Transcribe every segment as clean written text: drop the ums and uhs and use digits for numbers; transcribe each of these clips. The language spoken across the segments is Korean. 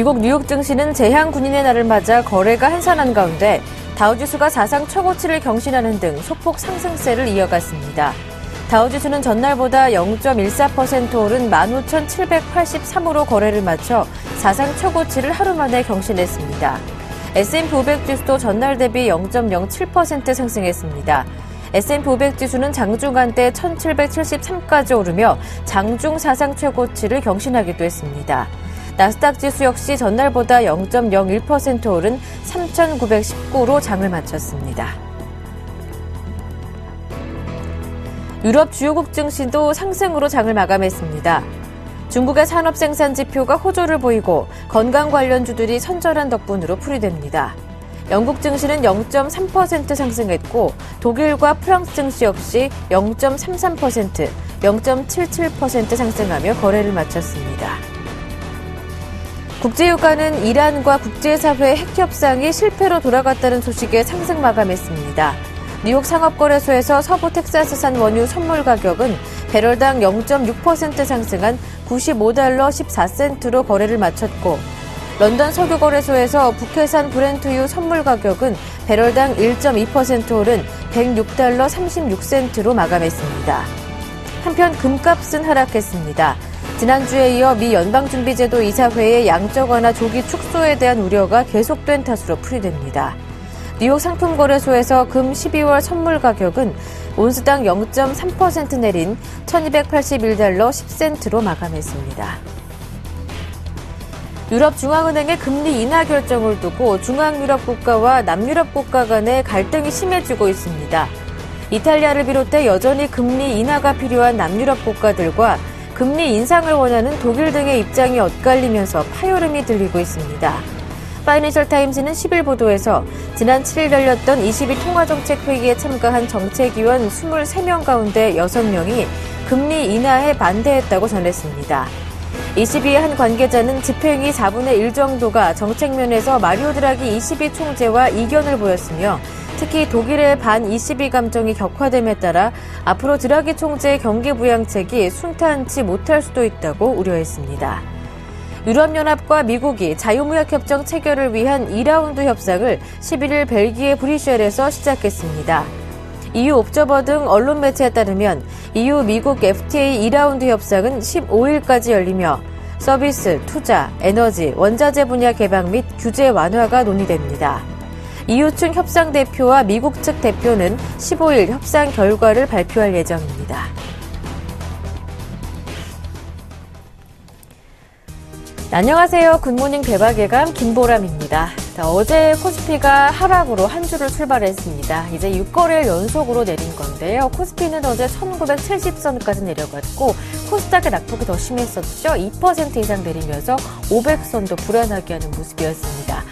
미국 뉴욕 증시는 재향 군인의 날을 맞아 거래가 한산한 가운데 다우지수가 사상 최고치를 경신하는 등 소폭 상승세를 이어갔습니다. 다우지수는 전날보다 0.14% 오른 15,783으로 거래를 마쳐 사상 최고치를 하루 만에 경신했습니다. S&P 500 지수도 전날 대비 0.07% 상승했습니다. S&P 500 지수는 장중 한때 1,773까지 오르며 장중 사상 최고치를 경신하기도 했습니다. 나스닥 지수 역시 전날보다 0.01% 오른 3,919로 장을 마쳤습니다. 유럽 주요국 증시도 상승으로 장을 마감했습니다. 중국의 산업 생산 지표가 호조를 보이고 건강 관련주들이 선전한 덕분으로 풀이됩니다. 영국 증시는 0.3% 상승했고 독일과 프랑스 증시 역시 0.33%, 0.77% 상승하며 거래를 마쳤습니다. 국제유가는 이란과 국제사회 핵협상이 실패로 돌아갔다는 소식에 상승 마감했습니다. 뉴욕 상업거래소에서 서부 텍사스산 원유 선물 가격은 배럴당 0.6% 상승한 $95 14센트로 거래를 마쳤고 런던 석유거래소에서 북해산 브렌트유 선물 가격은 배럴당 1.2% 오른 $106 36센트로 마감했습니다. 한편 금값은 하락했습니다. 지난주에 이어 미 연방준비제도 이사회의 양적 완화 조기 축소에 대한 우려가 계속된 탓으로 풀이됩니다. 뉴욕 상품거래소에서 금 12월 선물 가격은 온스당 0.3% 내린 $1,281 10센트로 마감했습니다. 유럽중앙은행의 금리 인하 결정을 두고 중앙유럽 국가와 남유럽 국가 간의 갈등이 심해지고 있습니다. 이탈리아를 비롯해 여전히 금리 인하가 필요한 남유럽 국가들과 금리 인상을 원하는 독일 등의 입장이 엇갈리면서 파열음이 들리고 있습니다. 파이낸셜 타임즈는 10일 보도에서 지난 7일 열렸던 22 통화정책회의에 참가한 정책위원 23명 가운데 6명이 금리 인하에 반대했다고 전했습니다. 22의 한 관계자는 집행위 4분의 1 정도가 정책면에서 마리오 드라기 ECB 총재와 이견을 보였으며 특히 독일의 반-ECB 감정이 격화됨에 따라 앞으로 드라기 총재의 경기부양책이 순탄치 못할 수도 있다고 우려했습니다. 유럽연합과 미국이 자유무역협정 체결을 위한 2라운드 협상을 11일 벨기에 브뤼셀에서 시작했습니다. EU 옵저버 등 언론 매체에 따르면 EU 미국 FTA 2라운드 협상은 15일까지 열리며 서비스, 투자, 에너지, 원자재 분야 개방 및 규제 완화가 논의됩니다. EU 측 협상 대표와 미국 측 대표는 15일 협상 결과를 발표할 예정입니다. 안녕하세요. 굿모닝 대박예감 김보람입니다. 어제 코스피가 하락으로 한 주를 출발했습니다. 이제 6거래일 연속으로 내린 건데요. 코스피는 어제 1970선까지 내려갔고 코스닥의 낙폭이 더 심했었죠. 2% 이상 내리면서 500선도 불안하게 하는 모습이었습니다.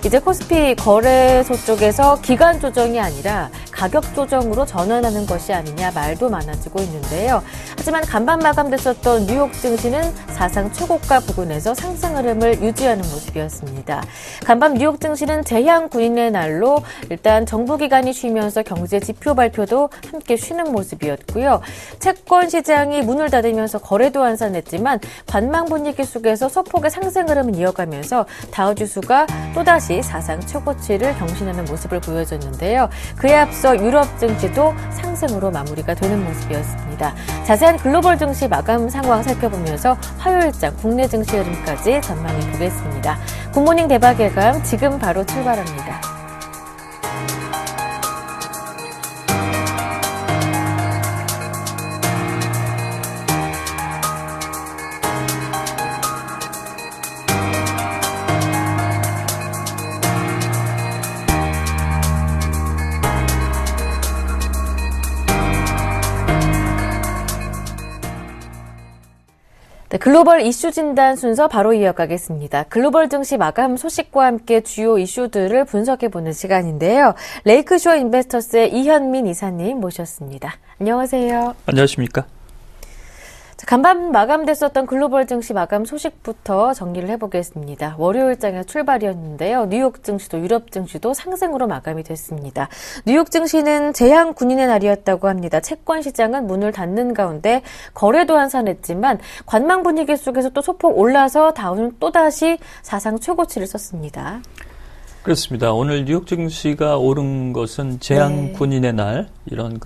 이제 코스피 거래소 쪽에서 기간 조정이 아니라 가격 조정으로 전환하는 것이 아니냐 말도 많아지고 있는데요. 하지만 간밤 마감됐었던 뉴욕 증시는 사상 최고가 부근에서 상승 흐름을 유지하는 모습이었습니다. 간밤 뉴욕 증시는 재향 군인의 날로 일단 정부기관이 쉬면서 경제 지표 발표도 함께 쉬는 모습이었고요. 채권 시장이 문을 닫으면서 거래도 한산했지만 관망 분위기 속에서 소폭의 상승 흐름을 이어가면서 다우지수가 또다시 사상 최고치를 경신하는 모습을 보여줬는데요. 그에 앞서 유럽 증시도 상승으로 마무리가 되는 모습이었습니다. 자세한 글로벌 증시 마감 상황 살펴보면서 화요일장 국내 증시 흐름까지 전망해 보겠습니다. 굿모닝 대박예감 지금 바로 출발합니다. 네, 글로벌 이슈 진단 순서 바로 이어가겠습니다. 글로벌 증시 마감 소식과 함께 주요 이슈들을 분석해보는 시간인데요. 레이크쇼어 인베스터스의 이현민 이사님 모셨습니다. 안녕하세요. 안녕하십니까? 간밤 마감됐었던 글로벌 증시 마감 소식부터 정리를 해보겠습니다. 월요일장의 출발이었는데요. 뉴욕 증시도 유럽 증시도 상승으로 마감이 됐습니다. 뉴욕 증시는 재앙 군인의 날이었다고 합니다. 채권 시장은 문을 닫는 가운데 거래도 한산했지만 관망 분위기 속에서 또 소폭 올라서 다우는 또다시 사상 최고치를 썼습니다. 그렇습니다. 오늘 뉴욕 증시가 오른 것은 재앙 군인의 날 이런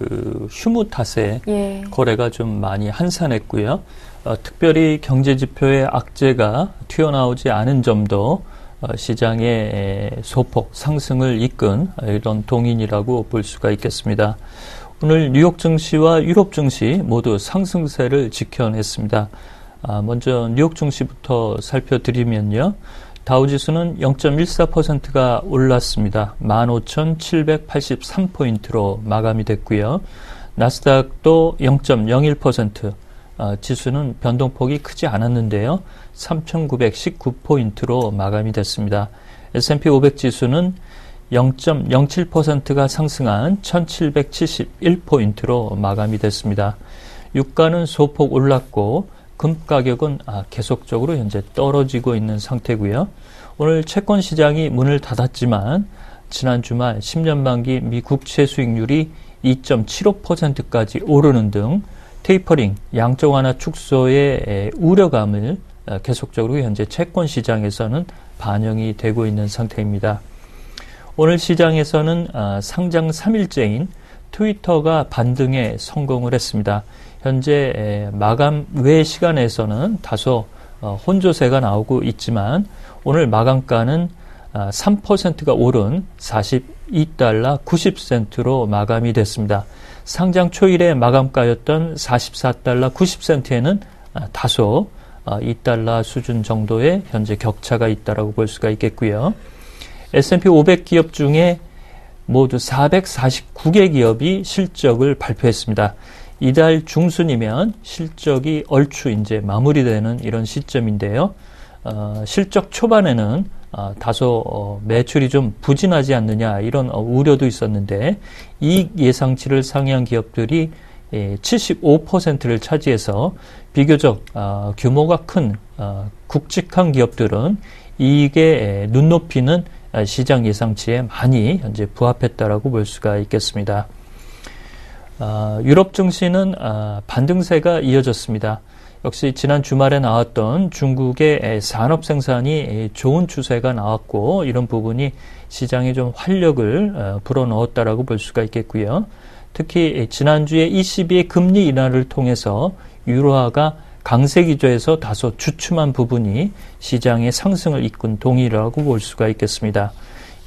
휴무 탓에 거래가 좀 많이 한산했고요. 특별히 경제 지표의 악재가 튀어나오지 않은 점도 시장의 소폭 상승을 이끈 이런 동인이라고 볼 수가 있겠습니다. 오늘 뉴욕 증시와 유럽 증시 모두 상승세를 지켜냈습니다. 먼저 뉴욕 증시부터 살펴드리면요. 다우지수는 0.14%가 올랐습니다. 15,783포인트로 마감이 됐고요. 나스닥도 0.01%, 지수는 변동폭이 크지 않았는데요. 3,919포인트로 마감이 됐습니다. S&P 500 지수는 0.07%가 상승한 1,771포인트로 마감이 됐습니다. 유가는 소폭 올랐고 금 가격은 계속적으로 현재 떨어지고 있는 상태고요. 오늘 채권 시장이 문을 닫았지만 지난 주말 10년 만기 미 국채 수익률이 2.75%까지 오르는 등 테이퍼링, 양적 완화 축소의 우려감을 계속적으로 현재 채권 시장에서는 반영이 되고 있는 상태입니다. 오늘 시장에서는 상장 3일째인 트위터가 반등에 성공을 했습니다. 현재 마감 외 시간에서는 다소 혼조세가 나오고 있지만 오늘 마감가는 3%가 오른 42달러 90센트로 마감이 됐습니다. 상장 초일의 마감가였던 44달러 90센트에는 다소 2달러 수준 정도의 현재 격차가 있다고 볼 수가 있겠고요. S&P 500 기업 중에 모두 449개 기업이 실적을 발표했습니다. 이달 중순이면 실적이 얼추 이제 마무리되는 이런 시점인데요. 실적 초반에는 다소 매출이 좀 부진하지 않느냐 이런 우려도 있었는데 이익 예상치를 상회한 기업들이 75%를 차지해서 비교적 규모가 큰 굵직한 기업들은 이익의 눈높이는 시장 예상치에 많이 현재 부합했다라고 볼 수가 있겠습니다. 유럽 증시는 반등세가 이어졌습니다. 역시 지난 주말에 나왔던 중국의 산업 생산이 좋은 추세가 나왔고 이런 부분이 시장에 좀 활력을 불어넣었다라고 볼 수가 있겠고요. 특히 지난주에 ECB의 금리 인하를 통해서 유로화가 강세 기조에서 다소 주춤한 부분이 시장의 상승을 이끈 동의라고 볼 수가 있겠습니다.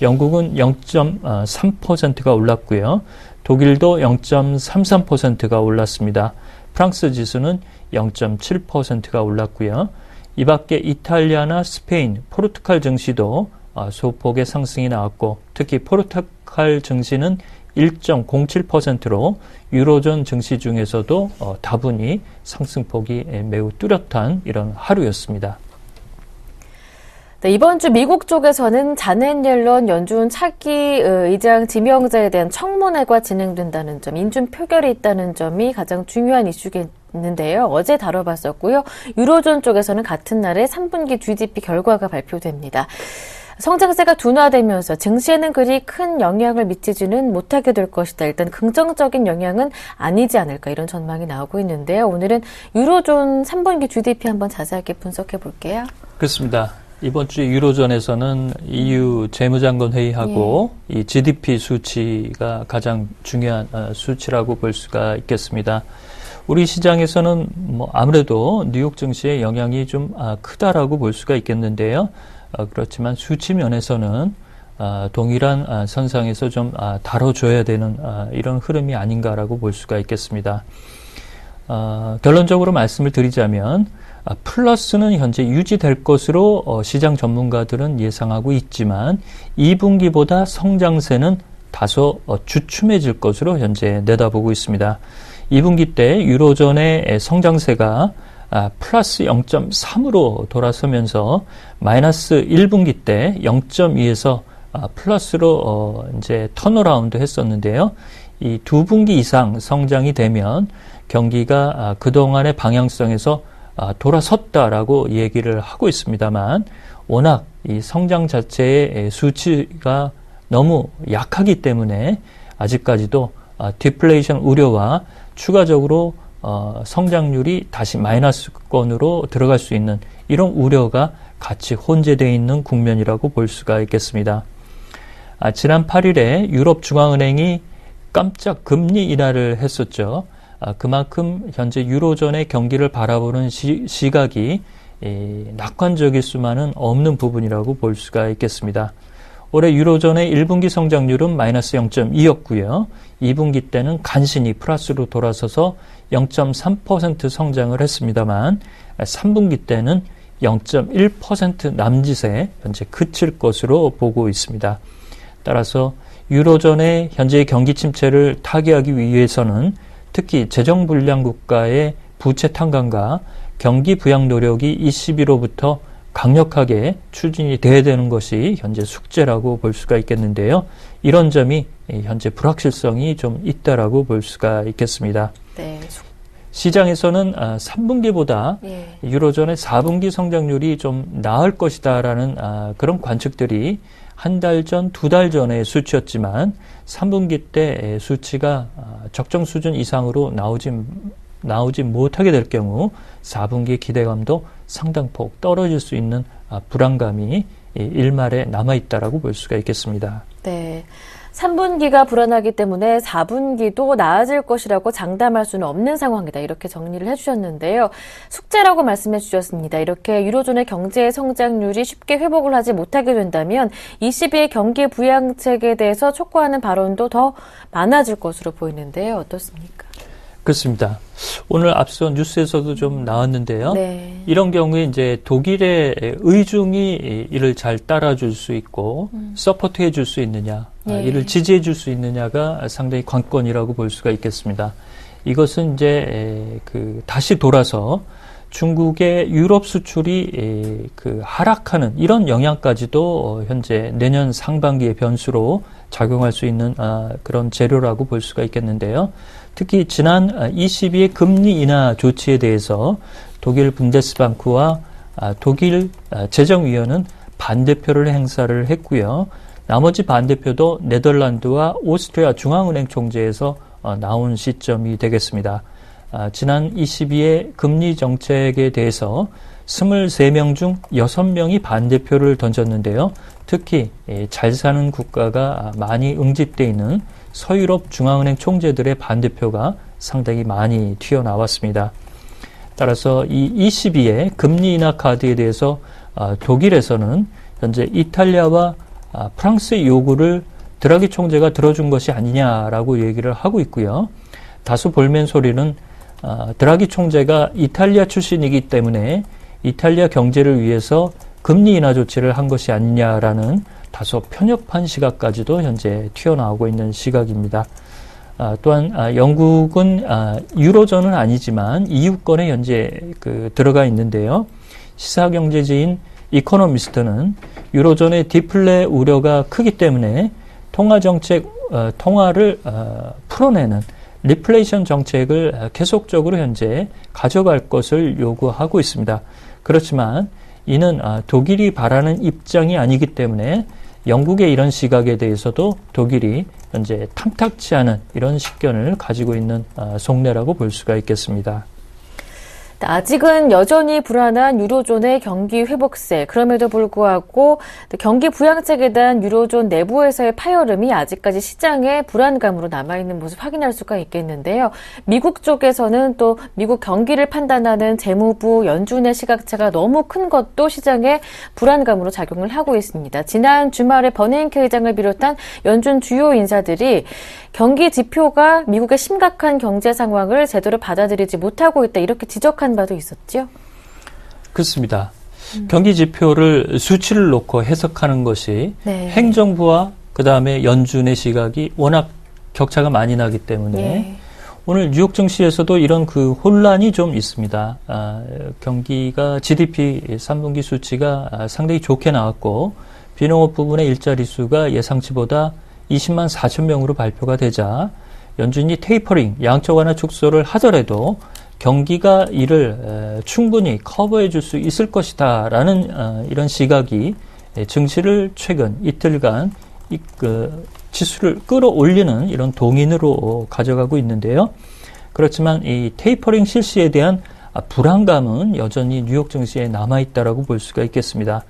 영국은 0.3%가 올랐고요. 독일도 0.33%가 올랐습니다. 프랑스 지수는 0.7%가 올랐고요. 이 밖에 이탈리아나 스페인, 포르투갈 증시도 소폭의 상승이 나왔고 특히 포르투갈 증시는 1.07%로 유로존 증시 중에서도 다분히 상승폭이 매우 뚜렷한 이런 하루였습니다. 네, 이번 주 미국 쪽에서는 자넷 옐런 연준 차기 의장 지명자에 대한 청문회가 진행된다는 점, 인준 표결이 있다는 점이 가장 중요한 이슈겠는데요. 어제 다뤄봤었고요. 유로존 쪽에서는 같은 날에 3분기 GDP 결과가 발표됩니다. 성장세가 둔화되면서 증시에는 그리 큰 영향을 미치지는 못하게 될 것이다. 일단 긍정적인 영향은 아니지 않을까 이런 전망이 나오고 있는데요. 오늘은 유로존 3분기 GDP 한번 자세하게 분석해 볼게요. 그렇습니다. 이번 주 유로존에서는 EU 재무장관 회의하고 이 GDP 수치가 가장 중요한 수치라고 볼 수가 있겠습니다. 우리 시장에서는 아무래도 뉴욕 증시의 영향이 좀 크다라고 볼 수가 있겠는데요. 그렇지만 수치 면에서는 동일한 선상에서 좀 다뤄줘야 되는 이런 흐름이 아닌가라고 볼 수가 있겠습니다. 결론적으로 말씀을 드리자면 플러스는 현재 유지될 것으로 시장 전문가들은 예상하고 있지만 2분기보다 성장세는 다소 주춤해질 것으로 현재 내다보고 있습니다. 2분기 때 유로존의 성장세가 플러스 0.3으로 돌아서면서 마이너스 1분기 때 0.2에서 플러스로 이제 턴어라운드 했었는데요. 이 두 분기 이상 성장이 되면 경기가 그동안의 방향성에서 돌아섰다라고 얘기를 하고 있습니다만 워낙 이 성장 자체의 수치가 너무 약하기 때문에 아직까지도 디플레이션 우려와 추가적으로 성장률이 다시 마이너스권으로 들어갈 수 있는 이런 우려가 같이 혼재되어 있는 국면이라고 볼 수가 있겠습니다. 지난 8일에 유럽중앙은행이 깜짝 금리 인하를 했었죠. 그만큼 현재 유로존의 경기를 바라보는 시각이 낙관적일 수만은 없는 부분이라고 볼 수가 있겠습니다. 올해 유로존의 1분기 성장률은 마이너스 0.2였고요. 2분기 때는 간신히 플러스로 돌아서서 0.3% 성장을 했습니다만 3분기 때는 0.1% 남짓에 현재 그칠 것으로 보고 있습니다. 따라서 유로존의 현재의 경기 침체를 타개하기 위해서는 특히 재정불량 국가의 부채 탕감과 경기 부양 노력이 ECB로부터 강력하게 추진이 돼야 되는 것이 현재 숙제라고 볼 수가 있겠는데요. 이런 점이 현재 불확실성이 좀 있다라고 볼 수가 있겠습니다. 네. 시장에서는 3분기보다 유로존의 4분기 성장률이 좀 나을 것이다라는 그런 관측들이 한 달 전, 2달 전의 수치였지만 3분기 때 수치가 적정 수준 이상으로 나오지 못하게 될 경우 4분기 기대감도 상당폭 떨어질 수 있는 불안감이 일말에 남아있다라고 볼 수가 있겠습니다. 네. 3분기가 불안하기 때문에 4분기도 나아질 것이라고 장담할 수는 없는 상황이다. 이렇게 정리를 해주셨는데요. 숙제라고 말씀해 주셨습니다. 이렇게 유로존의 경제 성장률이 쉽게 회복을 하지 못하게 된다면 ECB의 경기 부양책에 대해서 촉구하는 발언도 더 많아질 것으로 보이는데요. 어떻습니까? 그렇습니다. 오늘 앞서 뉴스에서도 좀 나왔는데요. 네. 이런 경우에 이제 독일의 의중이 이를 잘 따라줄 수 있고 서포트해 줄 수 있느냐, 이를 지지해 줄 수 있느냐가 상당히 관건이라고 볼 수가 있겠습니다. 이것은 이제 다시 돌아서 중국의 유럽 수출이 하락하는 이런 영향까지도 현재 내년 상반기의 변수로 작용할 수 있는 그런 재료라고 볼 수가 있겠는데요. 특히 지난 ECB의 금리 인하 조치에 대해서 독일 분데스방크와 독일 재정위원은 반대표를 행사를 했고요. 나머지 반대표도 네덜란드와 오스트리아 중앙은행 총재에서 나온 시점이 되겠습니다. 지난 ECB의 금리 정책에 대해서 23명 중 6명이 반대표를 던졌는데요. 특히 잘 사는 국가가 많이 응집되어 있는 서유럽 중앙은행 총재들의 반대표가 상당히 많이 튀어나왔습니다. 따라서 이 ECB의 금리 인하 카드에 대해서 독일에서는 현재 이탈리아와 프랑스의 요구를 드라기 총재가 들어준 것이 아니냐라고 얘기를 하고 있고요. 다수 볼멘 소리는 드라기 총재가 이탈리아 출신이기 때문에 이탈리아 경제를 위해서 금리 인하 조치를 한 것이 아니냐라는 다소 편협한 시각까지도 현재 튀어나오고 있는 시각입니다. 또한 영국은 유로존은 아니지만 EU권에 현재 들어가 있는데요. 시사경제지인 이코노미스트는 유로존의 디플레 우려가 크기 때문에 통화를 풀어내는 리플레이션 정책을 계속적으로 현재 가져갈 것을 요구하고 있습니다. 그렇지만 이는 독일이 바라는 입장이 아니기 때문에 영국의 이런 시각에 대해서도 독일이 현재 탐탁치 않은 이런 식견을 가지고 있는 속내라고 볼 수가 있겠습니다. 아직은 여전히 불안한 유로존의 경기 회복세. 그럼에도 불구하고 경기 부양책에 대한 유로존 내부에서의 파열음이 아직까지 시장의 불안감으로 남아있는 모습 확인할 수가 있겠는데요. 미국 쪽에서는 또 미국 경기를 판단하는 재무부 연준의 시각차가 너무 큰 것도 시장의 불안감으로 작용을 하고 있습니다. 지난 주말에 버냉키 의장을 비롯한 연준 주요 인사들이 경기 지표가 미국의 심각한 경제 상황을 제대로 받아들이지 못하고 있다. 이렇게 지적한 바도 있었죠? 그렇습니다. 경기 지표를 수치를 놓고 해석하는 것이 행정부와 그다음에 연준의 시각이 워낙 격차가 많이 나기 때문에 오늘 뉴욕 증시에서도 이런 혼란이 좀 있습니다. 경기가 GDP 3분기 수치가 상당히 좋게 나왔고 비농업 부분의 일자리 수가 예상치보다 20만 4천 명으로 발표가 되자 연준이 테이퍼링, 양적 완화 축소를 하더라도 경기가 이를 충분히 커버해 줄 수 있을 것이다 라는 이런 시각이 증시를 최근 이틀간 지수를 끌어올리는 이런 동인으로 가져가고 있는데요. 그렇지만 이 테이퍼링 실시에 대한 불안감은 여전히 뉴욕 증시에 남아있다라고 볼 수가 있겠습니다.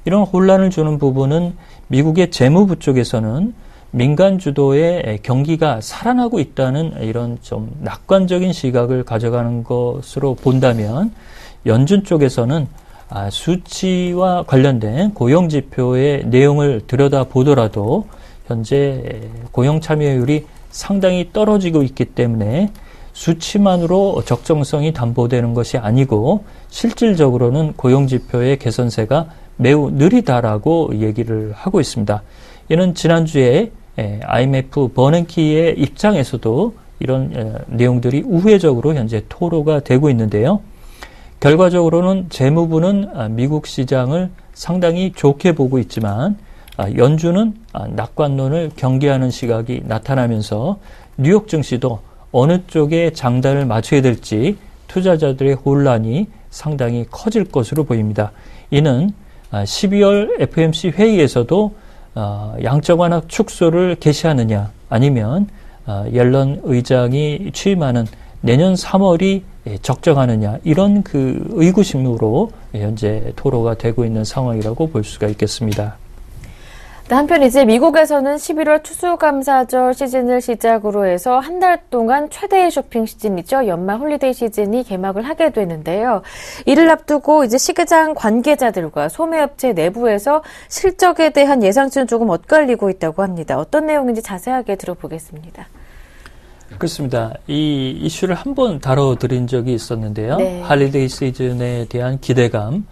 이런 혼란을 주는 부분은 미국의 재무부 쪽에서는 민간 주도의 경기가 살아나고 있다는 이런 좀 낙관적인 시각을 가져가는 것으로 본다면 연준 쪽에서는 수치와 관련된 고용 지표의 내용을 들여다보더라도 현재 고용 참여율이 상당히 떨어지고 있기 때문에 수치만으로 적정성이 담보되는 것이 아니고 실질적으로는 고용 지표의 개선세가 매우 느리다라고 얘기를 하고 있습니다. 이는 지난주에 IMF 버냉키의 입장에서도 이런 내용들이 우회적으로 현재 토로가 되고 있는데요. 결과적으로는 재무부는 미국 시장을 상당히 좋게 보고 있지만 연준은 낙관론을 경계하는 시각이 나타나면서 뉴욕 증시도 어느 쪽에 장단을 맞춰야 될지 투자자들의 혼란이 상당히 커질 것으로 보입니다. 이는 12월 FOMC 회의에서도 양적 완화 축소를 개시하느냐 아니면 옐런 의장이 취임하는 내년 3월이 적정하느냐 이런 그 의구심으로 현재 토로가 되고 있는 상황이라고 볼 수가 있겠습니다. 한편 이제 미국에서는 11월 추수감사절 시즌을 시작으로 해서 한 달 동안 최대의 쇼핑 시즌이죠. 연말 홀리데이 시즌이 개막을 하게 되는데요. 이를 앞두고 이제 시장 관계자들과 소매업체 내부에서 실적에 대한 예상치는 조금 엇갈리고 있다고 합니다. 어떤 내용인지 자세하게 들어보겠습니다. 그렇습니다. 이 이슈를 한번 다뤄드린 적이 있었는데요. 네. 홀리데이 시즌에 대한 기대감.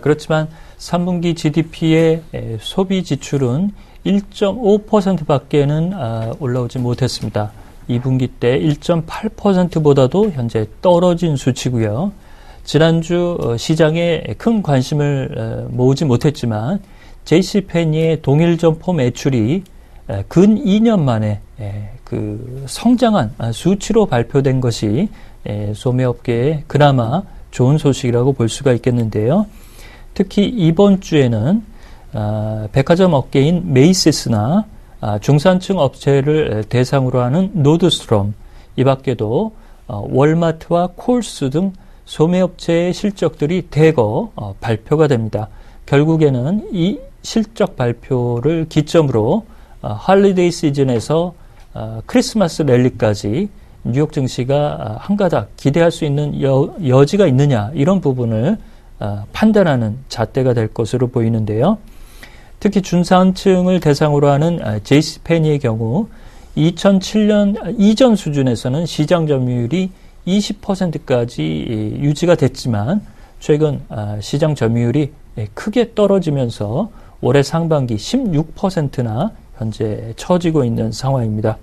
그렇지만 3분기 GDP의 소비 지출은 1.5%밖에는 올라오지 못했습니다. 2분기 때 1.8%보다도 현재 떨어진 수치고요. 지난주 시장에 큰 관심을 모으지 못했지만 JCPenney의 동일 점포 매출이 근 2년 만에 그 성장한 수치로 발표된 것이 소매업계에 그나마 좋은 소식이라고 볼 수가 있겠는데요. 특히 이번 주에는 백화점 업계인 메이시스나 중산층 업체를 대상으로 하는 노드스트롬, 이 밖에도 월마트와 콜스 등 소매업체의 실적들이 대거 발표가 됩니다. 결국에는 이 실적 발표를 기점으로 홀리데이 시즌에서 크리스마스 랠리까지 뉴욕 증시가 한가닥 기대할 수 있는 여지가 있느냐 이런 부분을 판단하는 잣대가 될 것으로 보이는데요. 특히 중산층을 대상으로 하는 JCPenney의 경우 2007년 이전 수준에서는 시장 점유율이 20%까지 유지가 됐지만 최근 시장 점유율이 크게 떨어지면서 올해 상반기 16%나 현재 처지고 있는 상황입니다.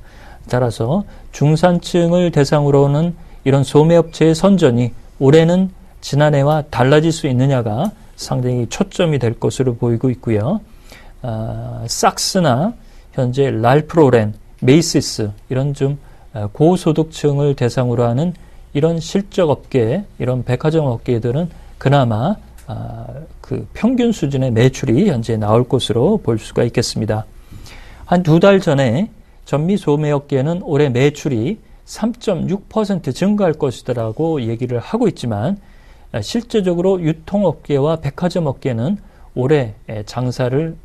따라서 중산층을 대상으로는 이런 소매업체의 선전이 올해는 지난해와 달라질 수 있느냐가 상당히 초점이 될 것으로 보이고 있고요. 삭스나 현재 랄프 로렌, 메이시스 이런 좀 고소득층을 대상으로 하는 이런 실적업계, 이런 백화점 업계들은 그나마 그 평균 수준의 매출이 현재 나올 것으로 볼 수가 있겠습니다. 한 2달 전에 전미 소매업계는 올해 매출이 3.6% 증가할 것이라고 얘기를 하고 있지만 실제적으로 유통업계와 백화점업계는 올해 장사를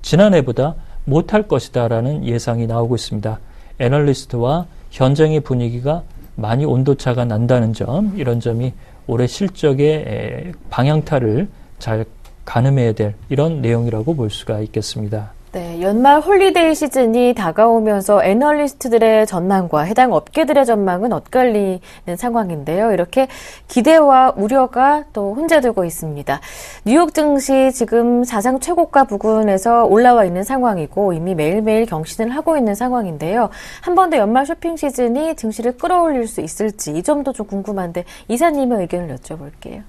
지난해보다 못할 것이다라는 예상이 나오고 있습니다. 애널리스트와 현장의 분위기가 많이 온도차가 난다는 점, 이런 점이 올해 실적의 방향타를 잘 가늠해야 될 이런 내용이라고 볼 수가 있겠습니다. 네, 연말 홀리데이 시즌이 다가오면서 애널리스트들의 전망과 해당 업계들의 전망은 엇갈리는 상황인데요. 이렇게 기대와 우려가 또 혼재되고 있습니다. 뉴욕 증시 지금 사상 최고가 부근에서 올라와 있는 상황이고 이미 매일매일 경신을 하고 있는 상황인데요. 한 번 더 연말 쇼핑 시즌이 증시를 끌어올릴 수 있을지 이 점도 좀 궁금한데 이사님의 의견을 여쭤볼게요.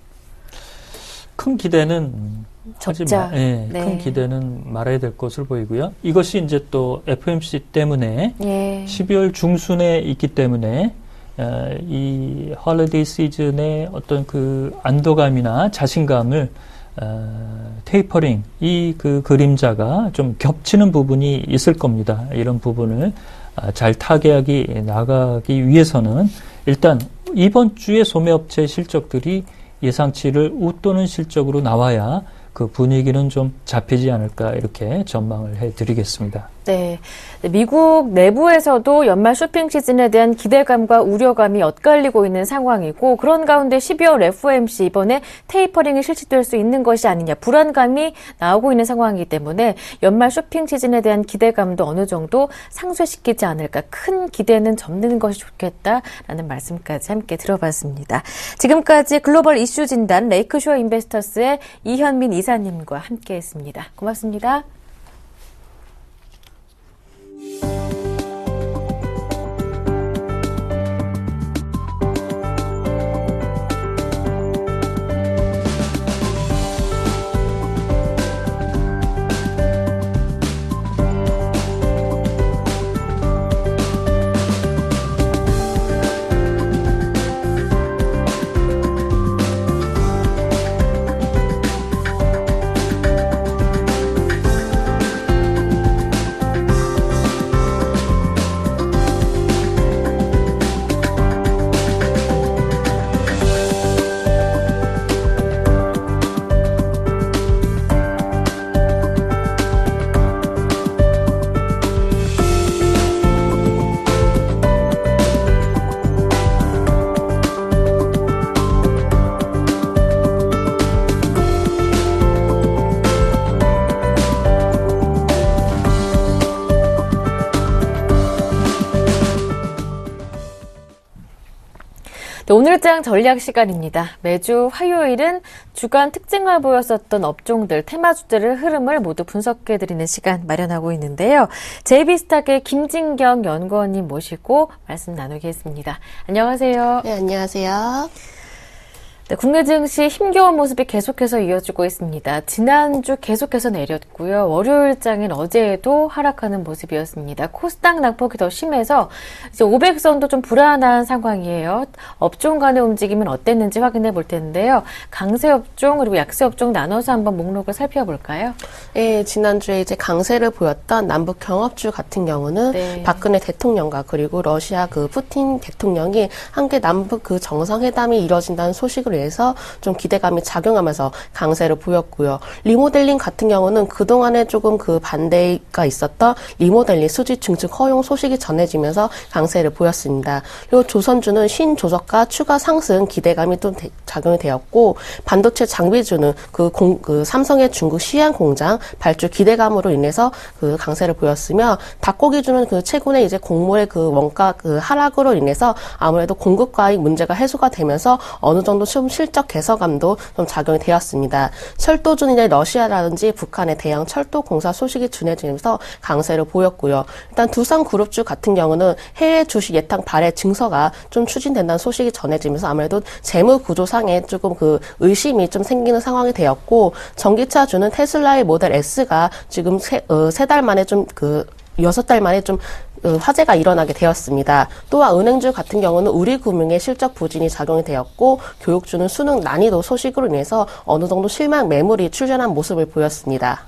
큰 기대는 적자. 네. 큰 기대는 말아야 될 것으로 보이고요. 이것이 이제 또 FOMC 때문에 12월 중순에 있기 때문에 이 홀리데이 시즌의 어떤 그 안도감이나 자신감을 테이퍼링 이 그 그림자가 좀 겹치는 부분이 있을 겁니다. 이런 부분을 잘 타개하기 나가기 위해서는 일단 이번 주에 소매업체 실적들이 예상치를 웃도는 실적으로 나와야 그 분위기는 좀 잡히지 않을까 이렇게 전망을 해드리겠습니다. 네. 미국 내부에서도 연말 쇼핑 시즌에 대한 기대감과 우려감이 엇갈리고 있는 상황이고 그런 가운데 12월 FOMC 이번에 테이퍼링이 실시될 수 있는 것이 아니냐 불안감이 나오고 있는 상황이기 때문에 연말 쇼핑 시즌에 대한 기대감도 어느 정도 상쇄시키지 않을까 큰 기대는 접는 것이 좋겠다라는 말씀까지 함께 들어봤습니다. 지금까지 글로벌 이슈 진단 레이크쇼어 인베스터스의 이현민 이사님과 함께했습니다. 고맙습니다. 오늘장 전략 시간입니다. 매주 화요일은 주간 특징을 보였었던 업종들, 테마주들의 흐름을 모두 분석해드리는 시간 마련하고 있는데요. JB스탁의 김진경 연구원님 모시고 말씀 나누겠습니다. 안녕하세요. 네, 안녕하세요. 네, 국내 증시 힘겨운 모습이 계속해서 이어지고 있습니다. 지난주 계속해서 내렸고요. 월요일장인 어제에도 하락하는 모습이었습니다. 코스닥 낙폭이 더 심해서 이제 500선도 좀 불안한 상황이에요. 업종 간의 움직임은 어땠는지 확인해 볼 텐데요. 강세 업종 그리고 약세 업종 나눠서 한번 목록을 살펴볼까요? 네, 지난주에 이제 강세를 보였던 남북 경합주 같은 경우는 박근혜 대통령과 그리고 러시아 그 푸틴 대통령이 함께 남북 그 정상회담이 이뤄진다는 소식을 위해서 좀 기대감이 작용하면서 강세를 보였고요. 리모델링 같은 경우는 그동안에 조금 그 반대가 있었던 리모델링 수지 증축 허용 소식이 전해지면서 강세를 보였습니다. 그리고 조선주는 신조저가 추가 상승 기대감이 또 작용이 되었고 반도체 장비주는 그 삼성의 중국 시안 공장 발주 기대감으로 인해서 그 강세를 보였으며 닭고기주는 그 최근에 이제 곡물의 그 원가 그 하락으로 인해서 아무래도 공급 과잉 문제가 해소가 되면서 어느 정도 좀 실적 개선감도 좀 작용이 되었습니다. 철도주는 이제 러시아라든지 북한의 대형 철도 공사 소식이 전해지면서 강세를 보였고요. 일단 두산그룹주 같은 경우는 해외 주식 예탁 발행 증서가 좀 추진된다는 소식이 전해지면서 아무래도 재무 구조상에 조금 그 의심이 좀 생기는 상황이 되었고 전기차주는 테슬라의 모델 S가 지금 세 달 만에 좀 6달 만에 좀 화재가 일어나게 되었습니다. 또한 은행주 같은 경우는 우리금융의 실적 부진이 작용이 되었고 교육주는 수능 난이도 소식으로 인해서 어느 정도 실망 매물이 출현한 모습을 보였습니다.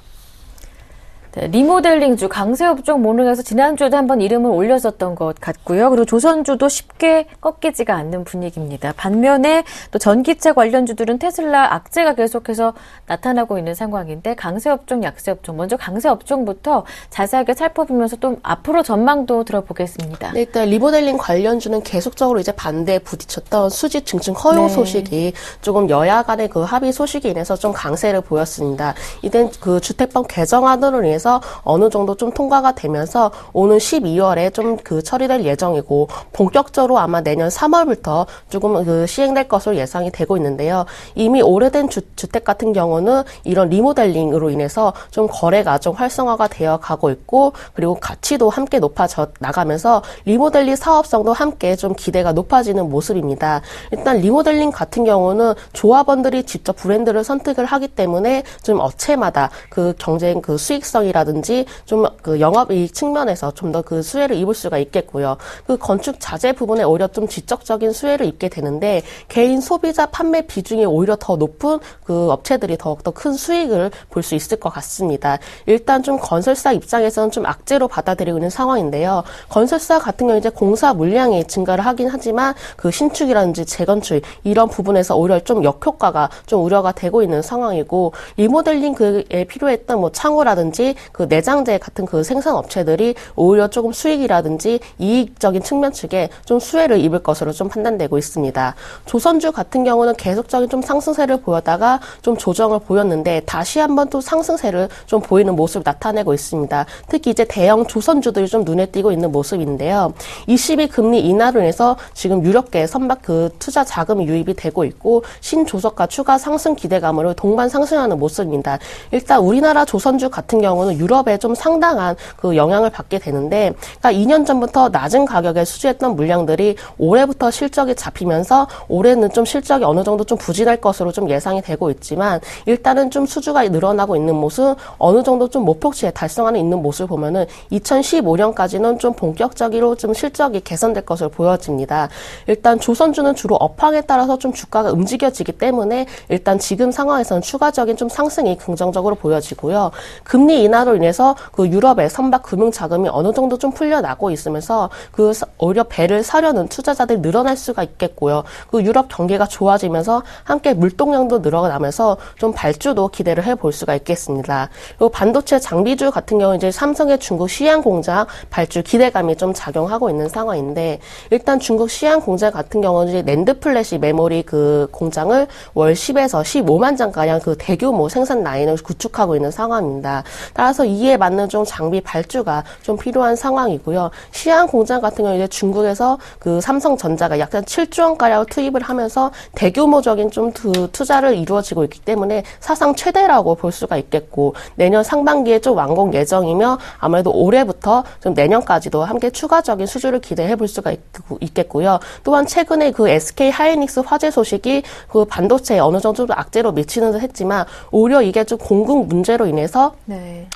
네, 리모델링주, 강세업종 목록에서 지난주에도 한번 이름을 올렸었던 것 같고요. 그리고 조선주도 쉽게 꺾이지가 않는 분위기입니다. 반면에 또 전기차 관련주들은 테슬라 악재가 계속해서 나타나고 있는 상황인데 강세업종, 약세업종, 먼저 강세업종부터 자세하게 살펴보면서 또 앞으로 전망도 들어보겠습니다. 네, 일단 리모델링 관련주는 계속적으로 이제 반대에 부딪혔던 수지 증축 허용 소식이 조금 여야 간의 그 합의 소식이 인해서 좀 강세를 보였습니다. 이젠 그 주택법 개정안으로 인해서 과정에서 어느 정도 좀 통과가 되면서 오는 12월에 좀 그 처리될 예정이고 본격적으로 아마 내년 3월부터 조금 시행될 것으로 예상이 되고 있는데요. 이미 오래된 주택 같은 경우는 이런 리모델링으로 인해서 좀 거래가 좀 활성화가 되어 가고 있고 그리고 가치도 함께 높아져 나가면서 리모델링 사업성도 함께 좀 기대가 높아지는 모습입니다. 일단 리모델링 같은 경우는 조합원들이 직접 브랜드를 선택을 하기 때문에 좀 업체마다 그 경쟁 그 수익성이라든지 좀 그 영업이익 측면에서 좀 더 그 수혜를 입을 수가 있겠고요. 그 건축 자재 부분에 오히려 좀 지적적인 수혜를 입게 되는데 개인 소비자 판매 비중이 오히려 더 높은 그 업체들이 더욱더 큰 수익을 볼 수 있을 것 같습니다. 일단 좀 건설사 입장에서는 좀 악재로 받아들이고 있는 상황인데요. 건설사 같은 경우 이제 공사 물량이 증가를 하긴 하지만 그 신축이라든지 재건축 이런 부분에서 오히려 좀 역효과가 좀 우려가 되고 있는 상황이고 리모델링 그에 필요했던 뭐 창호라든지 그 내장재 같은 그 생산 업체들이 오히려 조금 수익이라든지 이익적인 측면 측에 좀 수혜를 입을 것으로 좀 판단되고 있습니다. 조선주 같은 경우는 계속적인 좀 상승세를 보였다가 좀 조정을 보였는데 다시 한번 또 상승세를 좀 보이는 모습을 나타내고 있습니다. 특히 이제 대형 조선주들이 좀 눈에 띄고 있는 모습인데요. ECB 금리 인하로 인해서 지금 유럽계 선박 그 투자 자금이 유입이 되고 있고 신조석과 추가 상승 기대감으로 동반 상승하는 모습입니다. 일단 우리나라 조선주 같은 경우는 유럽에 좀 상당한 그 영향을 받게 되는데 그러니까 2년 전부터 낮은 가격에 수주했던 물량들이 올해부터 실적이 잡히면서 올해는 좀 실적이 어느 정도 좀 부진할 것으로 좀 예상이 되고 있지만 일단은 좀 수주가 늘어나고 있는 모습 어느 정도 좀 목표치에 달성하는 있는 모습을 보면은 2015년까지는 좀 본격적으로 좀 실적이 개선될 것으로 보여집니다. 일단 조선주는 주로 업황에 따라서 좀 주가가 움직여지기 때문에 일단 지금 상황에서는 추가적인 좀 상승이 긍정적으로 보여지고요. 금리 인하로 인해서 그 유럽의 선박 금융 자금이 어느 정도 좀 풀려나고 있으면서 그 오히려 배를 사려는 투자자들이 늘어날 수가 있겠고요. 그 유럽 경기가 좋아지면서 함께 물동량도 늘어나면서 좀 발주도 기대를 해볼 수가 있겠습니다. 그리고 반도체 장비주 같은 경우 이제 삼성의 중국 시안 공장 발주 기대감이 좀 작용하고 있는 상황인데 일단 중국 시안 공장 같은 경우는 이제 낸드 플래시 메모리 그 공장을 월 10에서 15만 장가량 그 대규모 생산 라인을 구축하고 있는 상황입니다. 따라서 이에 맞는 좀 장비 발주가 좀 필요한 상황이고요. 시안 공장 같은 경우 이제 중국에서 그 삼성전자가 약 7조 원가량 투입을 하면서 대규모적인 좀 투자를 이루어지고 있기 때문에 사상 최대라고 볼 수가 있겠고 내년 상반기에 좀 완공 예정이며 아무래도 올해부터 좀 내년까지도 함께 추가적인 수주를 기대해 볼 수가 있겠고요. 또한 최근에 그 SK 하이닉스 화재 소식이 그 반도체에 어느 정도 악재로 미치는 듯 했지만 오히려 이게 좀 공급 문제로 인해서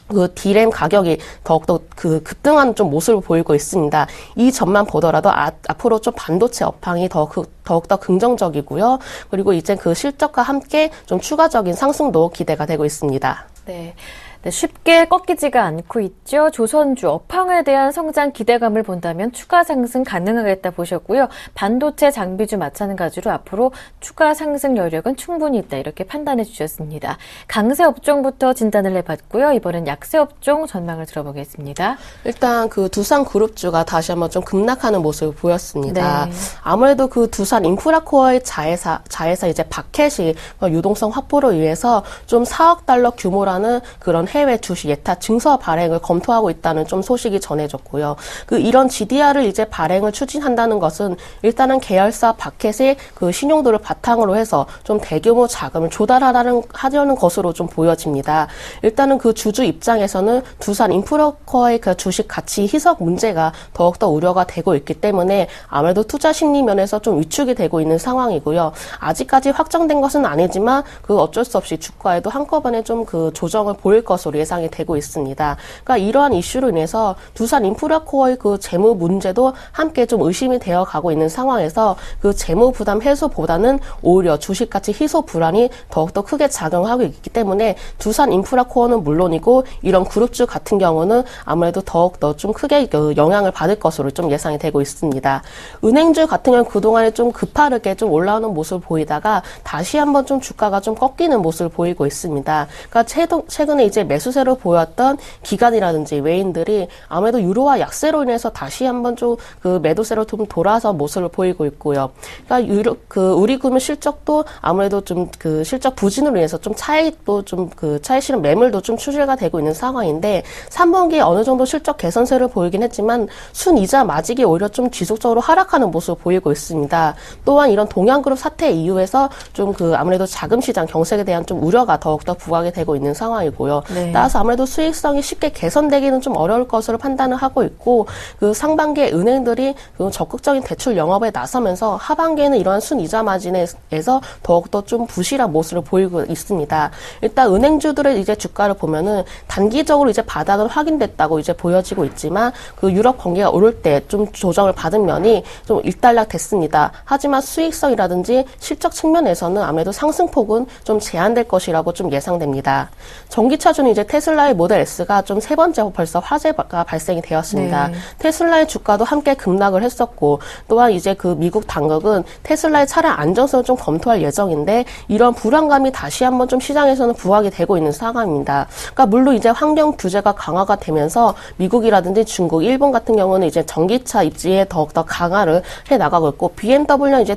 그 D램 가격이 더욱더 그 급등하는 좀 모습을 보이고 있습니다. 이 점만 보더라도 앞으로 좀 반도체 업황이 더욱더 긍정적이고요. 그리고 이제 그 실적과 함께 좀 추가적인 상승도 기대가 되고 있습니다. 네. 네, 쉽게 꺾이지가 않고 있죠. 조선주 업황에 대한 성장 기대감을 본다면 추가 상승 가능하겠다 보셨고요. 반도체 장비주 마찬가지로 앞으로 추가 상승 여력은 충분히 있다 이렇게 판단해 주셨습니다. 강세 업종부터 진단을 해봤고요. 이번엔 약세 업종 전망을 들어보겠습니다. 일단 그 두산그룹주가 다시 한번 좀 급락하는 모습을 보였습니다. 네. 아무래도 그 두산 인프라코어의 자회사 이제 바켓이 유동성 확보로 위해서 좀 4억 달러 규모라는 그런 해외 주식 예타 증서 발행을 검토하고 있다는 좀 소식이 전해졌고요. 이런 GDR을 이제 발행을 추진한다는 것은 일단은 계열사 바켓의 그 신용도를 바탕으로 해서 좀 대규모 자금을 조달하려는 것으로 좀 보여집니다. 일단은 그 주주 입장에서는 두산 인프라코어의 그 주식 가치 희석 문제가 더욱더 우려가 되고 있기 때문에 아무래도 투자 심리 면에서 좀 위축이 되고 있는 상황이고요. 아직까지 확정된 것은 아니지만 그 어쩔 수 없이 주가에도 한꺼번에 좀 그 조정을 보일 것으로 예상이 되고 있습니다. 그러니까 이러한 이슈로 인해서 두산 인프라코어의 그 재무 문제도 함께 좀 의심이 되어 가고 있는 상황에서 그 재무 부담 해소보다는 오히려 주식 가치 희소 불안이 더욱더 크게 작용하고 있기 때문에 두산 인프라코어는 물론이고 이런 그룹주 같은 경우는 아무래도 더욱더 좀 크게 영향을 받을 것으로 좀 예상이 되고 있습니다. 은행주 같은 경우는 그동안에 좀 급하게 좀 올라오는 모습을 보이다가 다시 한번 좀 주가가 좀 꺾이는 모습을 보이고 있습니다. 그러니까 최근에 이제 매수세로 보였던 기관이라든지 외인들이 아무래도 유로화 약세로 인해서 다시 한번 좀 그 매도세로 좀 돌아서 모습을 보이고 있고요. 그러니까 우리 금융 실적도 아무래도 좀 그 실적 부진으로 인해서 좀 차익도 좀 그 차익 실현 매물도 좀 추세가 되고 있는 상황인데 3분기에 어느 정도 실적 개선세를 보이긴 했지만 순이자 마직이 오히려 좀 지속적으로 하락하는 모습을 보이고 있습니다. 또한 이런 동양그룹 사태 이후에서 좀 그 아무래도 자금 시장 경색에 대한 좀 우려가 더욱더 부각이 되고 있는 상황이고요. 네. 따라서 아무래도 수익성이 쉽게 개선되기는 좀 어려울 것으로 판단을 하고 있고 그 상반기에 은행들이 그 적극적인 대출 영업에 나서면서 하반기에는 이러한 순이자 마진에서 더욱더 좀 부실한 모습을 보이고 있습니다. 일단 은행주들의 이제 주가를 보면은 단기적으로 이제 바닥은 확인됐다고 이제 보여지고 있지만 그 유럽 경기가 오를 때 좀 조정을 받은 면이 좀 일단락 됐습니다. 하지만 수익성이라든지 실적 측면에서는 아무래도 상승폭은 좀 제한될 것이라고 좀 예상됩니다. 전기차주는 이제 테슬라의 모델 S가 좀 세 번째 벌써 화재가 발생이 되었습니다. 네. 테슬라의 주가도 함께 급락을 했었고 또한 이제 그 미국 당국은 테슬라의 차량 안전성을 좀 검토할 예정인데 이런 불안감이 다시 한번 좀 시장에서는 부각이 되고 있는 상황입니다. 그러니까 물론 이제 환경 규제가 강화가 되면서 미국이라든지 중국, 일본 같은 경우는 이제 전기차 입지에 더욱더 강화를 해 나가고 있고 BMW나 이제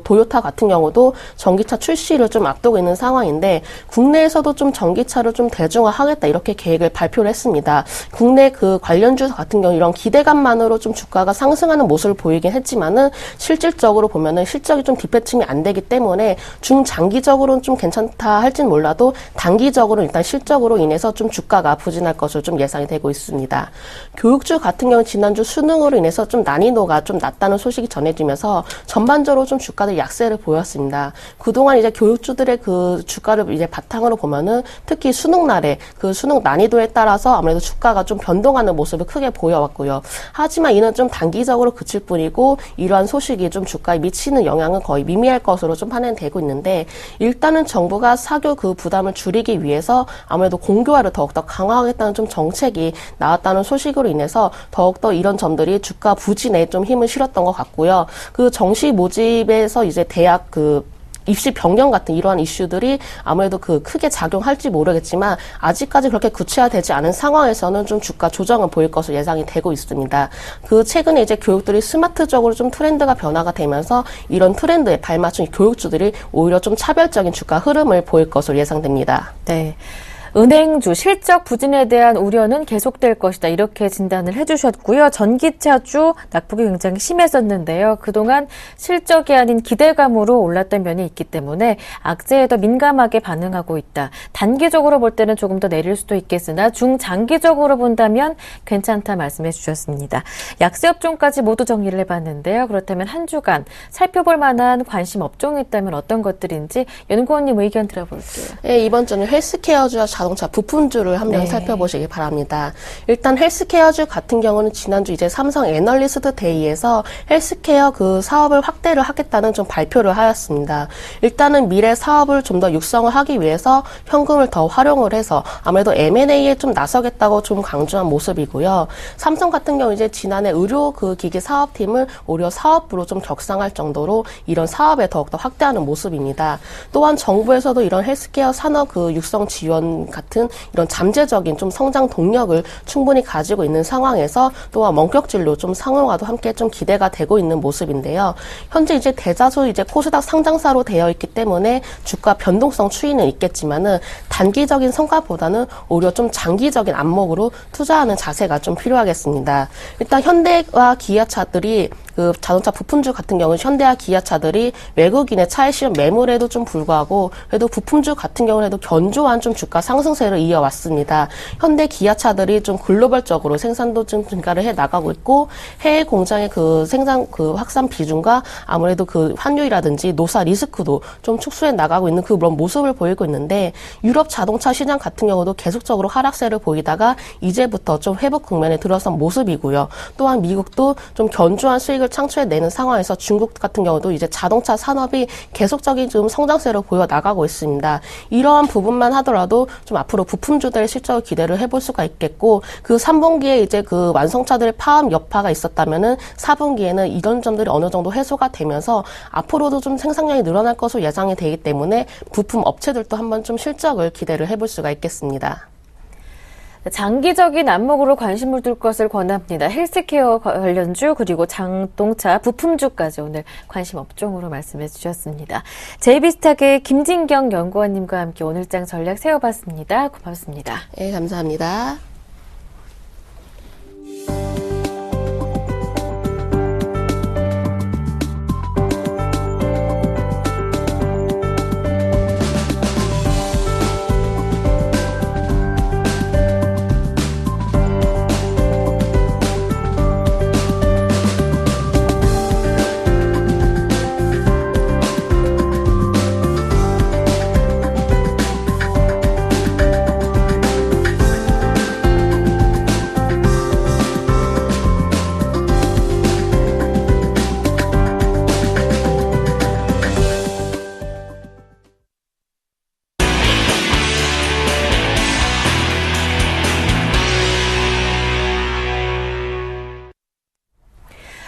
도요타 같은 경우도 전기차 출시를 좀 앞두고 있는 상황인데 국내에서도 좀 전기차를 좀 대중화하겠다 이렇게 계획을 발표를 했습니다. 국내 그 관련주 같은 경우 이런 기대감만으로 좀 주가가 상승하는 모습을 보이긴 했지만은 실질적으로 보면은 실적이 좀 뒷받침이 안 되기 때문에 중장기적으로는 좀 괜찮다 할진 몰라도 단기적으로 일단 실적으로 인해서 좀 주가가 부진할 것으로 좀 예상이 되고 있습니다. 교육주 같은 경우 지난주 수능으로 인해서 좀 난이도가 좀 낮다는 소식이 전해지면서 전반적으로 좀 주가들 약세를 보였습니다. 그동안 이제 교육주들의 그 주가를 이제 바탕으로 보면은 특히 수능날에 그 수능 난이도에 따라서 아무래도 주가가 좀 변동하는 모습을 크게 보여왔고요. 하지만 이는 좀 단기적으로 그칠 뿐이고 이러한 소식이 좀 주가에 미치는 영향은 거의 미미할 것으로 좀 판단되고 있는데 일단은 정부가 사교 그 부담을 줄이기 위해서 아무래도 공교화를 더욱더 강화하겠다는 좀 정책이 나왔다는 소식으로 인해서 더욱더 이런 점들이 주가 부진에 좀 힘을 실었던 것 같고요. 그 정시 모집에서 이제 대학 그 입시 변경 같은 이러한 이슈들이 아무래도 그 크게 작용할지 모르겠지만 아직까지 그렇게 구체화되지 않은 상황에서는 좀 주가 조정을 보일 것으로 예상이 되고 있습니다. 그 최근에 이제 교육들이 스마트적으로 좀 트렌드가 변화가 되면서 이런 트렌드에 발맞춘 교육주들이 오히려 좀 차별적인 주가 흐름을 보일 것으로 예상됩니다. 네. 은행주 실적 부진에 대한 우려는 계속될 것이다. 이렇게 진단을 해주셨고요. 전기차주 낙폭이 굉장히 심했었는데요. 그동안 실적이 아닌 기대감으로 올랐던 면이 있기 때문에 악재에 더 민감하게 반응하고 있다. 단기적으로 볼 때는 조금 더 내릴 수도 있겠으나 중장기적으로 본다면 괜찮다 말씀해 주셨습니다. 약세 업종까지 모두 정리를 해봤는데요. 그렇다면 한 주간 살펴볼 만한 관심 업종이 있다면 어떤 것들인지 연구원님 의견 들어볼게요. 네, 이번 주는 헬스케어주와 자동차 부품주를 한번 살펴보시기 바랍니다. 일단 헬스케어주 같은 경우는 지난주 이제 삼성 애널리스트 데이에서 헬스케어 그 사업을 확대를 하겠다는 좀 발표를 하였습니다. 일단은 미래 사업을 좀 더 육성을 하기 위해서 현금을 더 활용을 해서 아무래도 M&A에 좀 나서겠다고 좀 강조한 모습이고요. 삼성 같은 경우 이제 지난해 의료 그 기기 사업팀을 오히려 사업부로 좀 격상할 정도로 이런 사업에 더욱더 확대하는 모습입니다. 또한 정부에서도 이런 헬스케어 산업 그 육성 지원 같은 이런 잠재적인 좀 성장 동력을 충분히 가지고 있는 상황에서 또한 원격진료 좀 상용화도 함께 좀 기대가 되고 있는 모습인데요. 현재 이제 대다수 이제 코스닥 상장사로 되어 있기 때문에 주가 변동성 추이는 있겠지만은 단기적인 성과보다는 오히려 좀 장기적인 안목으로 투자하는 자세가 좀 필요하겠습니다. 일단 현대와 기아차들이 그 자동차 부품주 같은 경우는 현대와 기아차들이 외국인의 차익 실현 매물에도 좀 불구하고 그래도 부품주 같은 경우에도 견조한 좀 주가 상승세를 이어왔습니다. 현대 기아차들이 좀 글로벌적으로 생산도 좀 증가를 해 나가고 있고 해외 공장의 그 생산 그 확산 비중과 아무래도 그 환율이라든지 노사 리스크도 좀 축소해 나가고 있는 그런 모습을 보이고 있는데 유럽 자동차 시장 같은 경우도 계속적으로 하락세를 보이다가 이제부터 좀 회복 국면에 들어선 모습이고요. 또한 미국도 좀 견조한 수익을 창출해내는 상황에서 중국 같은 경우도 이제 자동차 산업이 계속적인 좀 성장세로 보여 나가고 있습니다. 이러한 부분만 하더라도 좀 앞으로 부품주들의 실적을 기대를 해볼 수가 있겠고 그 3분기에 이제 그 완성차들의 파업 여파가 있었다면은 4분기에는 이런 점들이 어느 정도 해소가 되면서 앞으로도 좀 생산량이 늘어날 것으로 예상이 되기 때문에 부품 업체들도 한번 좀 실적을 기대를 해볼 수가 있겠습니다. 장기적인 안목으로 관심을 둘 것을 권합니다. 헬스케어 관련주 그리고 자동차 부품주까지 오늘 관심 업종으로 말씀해 주셨습니다. JB스탁의 김진경 연구원님과 함께 오늘장 전략 세워봤습니다. 고맙습니다. 네, 감사합니다.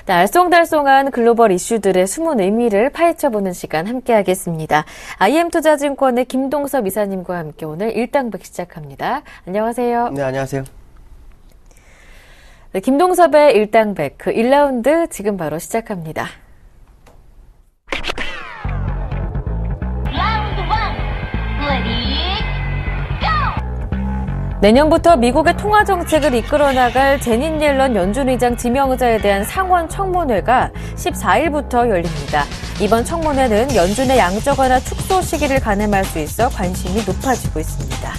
네, 알쏭달쏭한 글로벌 이슈들의 숨은 의미를 파헤쳐보는 시간 함께하겠습니다. IM투자증권의 김동섭 이사님과 함께 오늘 일당백 시작합니다. 안녕하세요. 네, 안녕하세요. 네, 김동섭의 일당백 그 1라운드 지금 바로 시작합니다. 내년부터 미국의 통화 정책을 이끌어 나갈 제닛 옐런 연준 의장 지명자에 대한 상원 청문회가 14일부터 열립니다. 이번 청문회는 연준의 양적 완화 축소 시기를 가늠할 수 있어 관심이 높아지고 있습니다.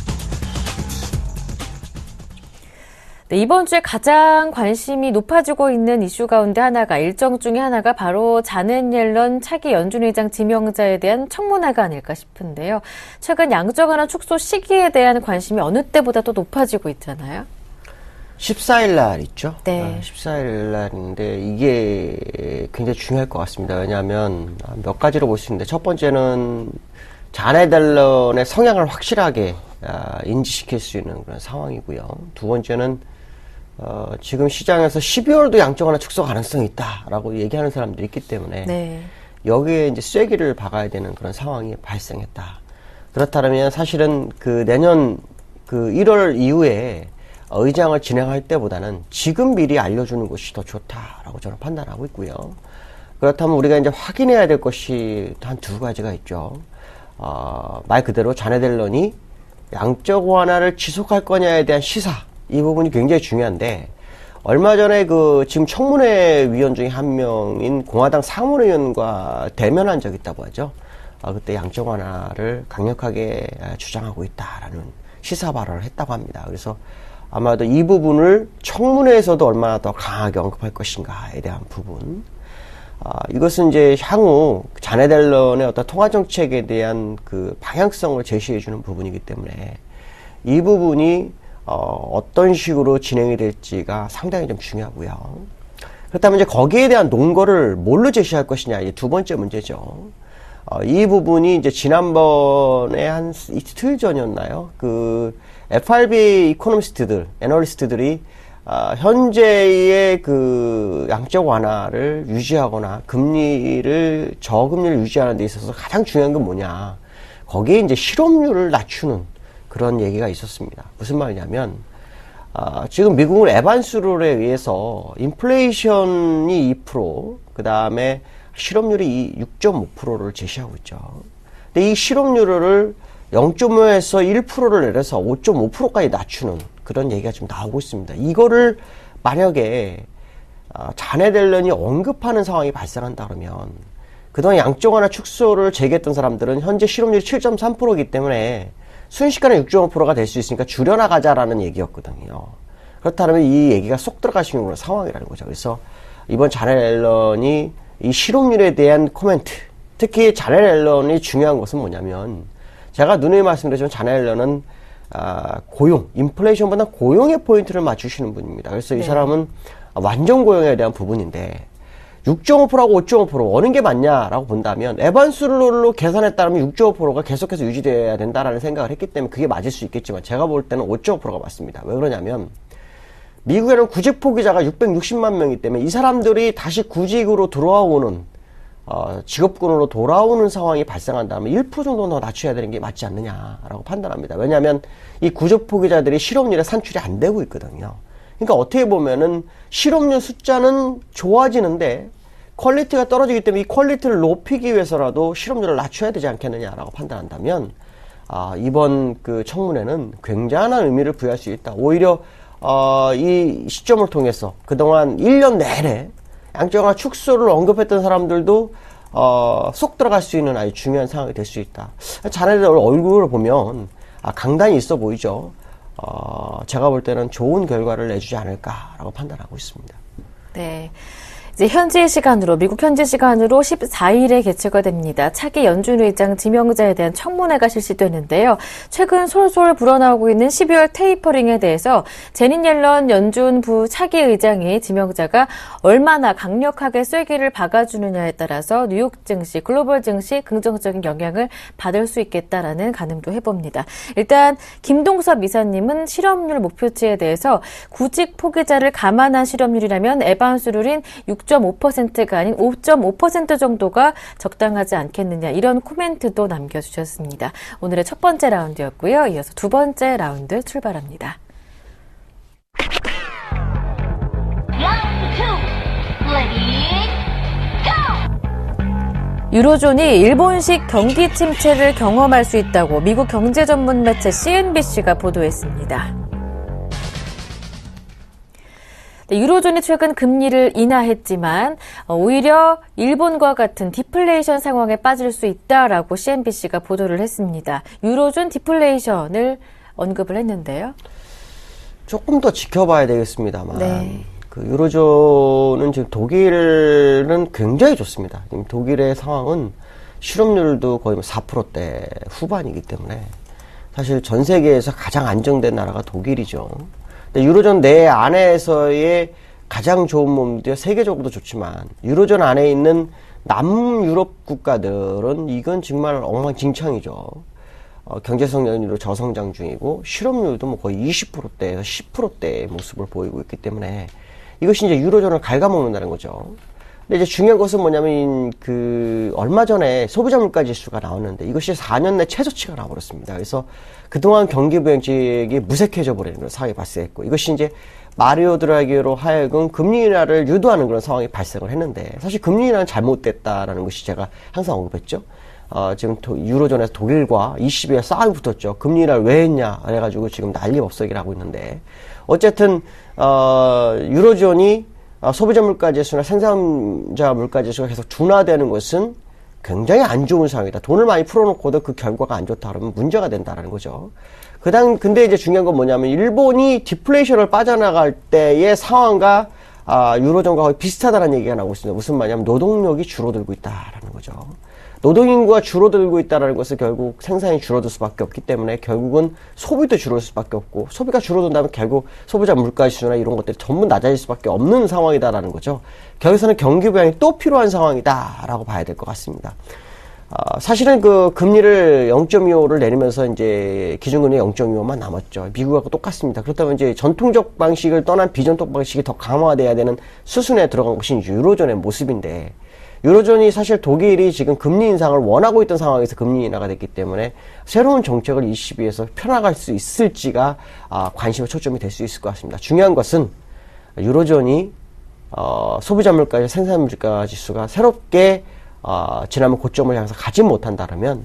네, 이번 주에 가장 관심이 높아지고 있는 이슈 가운데 하나가 일정 중에 하나가 바로 자넷 옐런 차기 연준 의장 지명자에 대한 청문회가 아닐까 싶은데요. 최근 양적 완화 축소 시기에 대한 관심이 어느 때보다도 높아지고 있잖아요. 14일 날 있죠? 네. 14일 날인데 이게 굉장히 중요할 것 같습니다. 왜냐하면 몇 가지로 볼 수 있는데 첫 번째는 자넷 옐런의 성향을 확실하게 인지시킬 수 있는 그런 상황이고요. 두 번째는 지금 시장에서 12월도 양적 완화 축소 가능성이 있다라고 얘기하는 사람들이 있기 때문에 네. 여기에 이제 쐐기를 박아야 되는 그런 상황이 발생했다. 그렇다면 사실은 그 내년 그 1월 이후에 의장을 진행할 때보다는 지금 미리 알려주는 것이 더 좋다라고 저는 판단하고 있고요. 그렇다면 우리가 이제 확인해야 될 것이 한 두 가지가 있죠. 말 그대로 자넷 옐런이 양적 완화를 지속할 거냐에 대한 시사, 이 부분이 굉장히 중요한데, 얼마 전에 그 지금 청문회 위원 중에 한 명인 공화당 상원의원과 대면한 적이 있다고 하죠. 그때 양적 완화를 강력하게 주장하고 있다라는 시사 발언을 했다고 합니다. 그래서 아마도 이 부분을 청문회에서도 얼마나 더 강하게 언급할 것인가에 대한 부분. 이것은 이제 향후 자넷 옐런의 어떤 통화 정책에 대한 그 방향성을 제시해주는 부분이기 때문에 이 부분이 어떤 식으로 진행이 될지가 상당히 좀 중요하고요. 그렇다면 이제 거기에 대한 논거를 뭘로 제시할 것이냐, 이제 두 번째 문제죠. 이 부분이 이제 지난번에 한 이틀 전이었나요? 그 FRB 이코노미스트들, 애널리스트들이 현재의 그 양적 완화를 유지하거나 금리를 저금리를 유지하는 데 있어서 가장 중요한 건 뭐냐? 거기에 이제 실업률을 낮추는 그런 얘기가 있었습니다. 무슨 말이냐면 지금 미국은 에반스룰에 의해서 인플레이션이 2%, 그 다음에 실업률이 6.5%를 제시하고 있죠. 근데 이 실업률을 0.5에서 1%를 내려서 5.5%까지 낮추는 그런 얘기가 지금 나오고 있습니다. 이거를 만약에 자넷 옐런이 언급하는 상황이 발생한다 그러면 그동안 양적 완화 축소를 제기했던 사람들은 현재 실업률이 7.3%이기 때문에 순식간에 6.5%가 될 수 있으니까 줄여나가자라는 얘기였거든요. 그렇다면 이 얘기가 쏙 들어갈 수 있는 상황이라는 거죠. 그래서 이번 자넷 옐런이 이 실업률에 대한 코멘트, 특히 자넷 옐런이 중요한 것은 뭐냐면, 제가 누누이 말씀드렸지만 자넷 옐런은 고용, 인플레이션보다 고용의 포인트를 맞추시는 분입니다. 그래서 이 사람은 완전 고용에 대한 부분인데 6.5%하고 5.5% 어느 게 맞냐라고 본다면 에반스룰로 계산에 따르면 6.5%가 계속해서 유지돼야 된다라는 생각을 했기 때문에 그게 맞을 수 있겠지만 제가 볼 때는 5.5%가 맞습니다. 왜 그러냐면 미국에는 구직 포기자가 660만 명이기 때문에 이 사람들이 다시 구직으로 들어오는 직업군으로 돌아오는 상황이 발생한다면 1% 정도 더 낮춰야 되는 게 맞지 않느냐라고 판단합니다. 왜냐하면 이 구조 포기자들이 실업률에 산출이 안 되고 있거든요. 그러니까 어떻게 보면은 실업률 숫자는 좋아지는데 퀄리티가 떨어지기 때문에 이 퀄리티를 높이기 위해서라도 실업률을 낮춰야 되지 않겠느냐라고 판단한다면 이번 그 청문회는 굉장한 의미를 부여할 수 있다. 오히려 이 시점을 통해서 그동안 1년 내내 양적완화 축소를 언급했던 사람들도 쏙 들어갈 수 있는 아주 중요한 상황이 될 수 있다. 자네들 얼굴을 보면 강단이 있어 보이죠. 제가 볼 때는 좋은 결과를 내주지 않을까라고 판단하고 있습니다. 네. 이제 미국 현지 시간으로 14일에 개최가 됩니다. 차기 연준 의장 지명자에 대한 청문회가 실시되는데요. 최근 솔솔 불어나오고 있는 12월 테이퍼링에 대해서 제닛 옐런 연준 부 차기 의장이 지명자가 얼마나 강력하게 쐐기를 박아주느냐에 따라서 뉴욕 증시, 글로벌 증시 긍정적인 영향을 받을 수 있겠다라는 가늠도 해봅니다. 일단 김동섭 이사님은 실업률 목표치에 대해서 구직 포기자를 감안한 실업률이라면 에반스룰인 6.5%가 아닌 5.5% 정도가 적당하지 않겠느냐 이런 코멘트도 남겨주셨습니다. 오늘의 첫 번째 라운드였고요. 이어서 두 번째 라운드 출발합니다. 유로존이 일본식 경기 침체를 경험할 수 있다고 미국 경제 전문 매체 CNBC가 보도했습니다. 유로존이 최근 금리를 인하했지만 오히려 일본과 같은 디플레이션 상황에 빠질 수 있다라고 CNBC가 보도를 했습니다. 유로존 디플레이션을 언급을 했는데요. 조금 더 지켜봐야 되겠습니다만 네. 그 유로존은 지금 독일은 굉장히 좋습니다. 지금 독일의 상황은 실업률도 거의 4%대 후반이기 때문에 사실 전 세계에서 가장 안정된 나라가 독일이죠. 유로존 내 안에서의 가장 좋은 몸도 세계적으로도 좋지만 유로존 안에 있는 남유럽 국가들은 이건 정말 엉망진창이죠. 경제 성장률도 저성장 중이고 실업률도 뭐 거의 20%대에서 10%대의 모습을 보이고 있기 때문에 이것이 이제 유로존을 갉아먹는다는 거죠. 근데 이제 중요한 것은 뭐냐면 얼마 전에 소비자 물가 지수가 나왔는데 이것이 4년 내 최저치가 나와버렸습니다. 그래서 그동안 경기 부양책이 무색해져 버리는 그런 상황이 발생했고 이것이 이제 마리오 드라기로 하여금 금리 인하를 유도하는 그런 상황이 발생을 했는데 사실 금리 인하는 잘못됐다라는 것이 제가 항상 언급했죠. 지금 유로존에서 독일과 20일 싸움이 붙었죠. 금리 인하를 왜 했냐 그래가지고 지금 난리법석이를 하고 있는데 어쨌든 유로존이 소비자 물가지수나 생산자 물가지수가 계속 둔화되는 것은 굉장히 안 좋은 상황이다. 돈을 많이 풀어놓고도 그 결과가 안 좋다 그러면 문제가 된다라는 거죠. 근데 이제 중요한 건 뭐냐면 일본이 디플레이션을 빠져나갈 때의 상황과 유로존과 거의 비슷하다는 얘기가 나오고 있습니다. 무슨 말이냐면 노동력이 줄어들고 있다라는 거죠. 노동인구가 줄어들고 있다는 것은 결국 생산이 줄어들 수밖에 없기 때문에 결국은 소비도 줄어들 수밖에 없고 소비가 줄어든다면 결국 소비자 물가지수나 이런 것들이 전부 낮아질 수밖에 없는 상황이다라는 거죠. 거기서는 경기 부양이 또 필요한 상황이다라고 봐야 될 것 같습니다. 사실은 그 금리를 0.25를 내리면서 이제 기준금리 0.25만 남았죠. 미국하고 똑같습니다. 그렇다면 이제 전통적 방식을 떠난 비전통 방식이 더 강화돼야 되는 수순에 들어간 것이 유로존의 모습인데 유로존이 사실 독일이 지금 금리 인상을 원하고 있던 상황에서 금리 인하가 됐기 때문에 새로운 정책을 이 시비에서 펴나갈 수 있을지가 관심의 초점이 될 수 있을 것 같습니다. 중요한 것은 유로존이 소비자 물가, 생산 물가 지수가 새롭게 지난번 고점을 향해서 가지 못한다면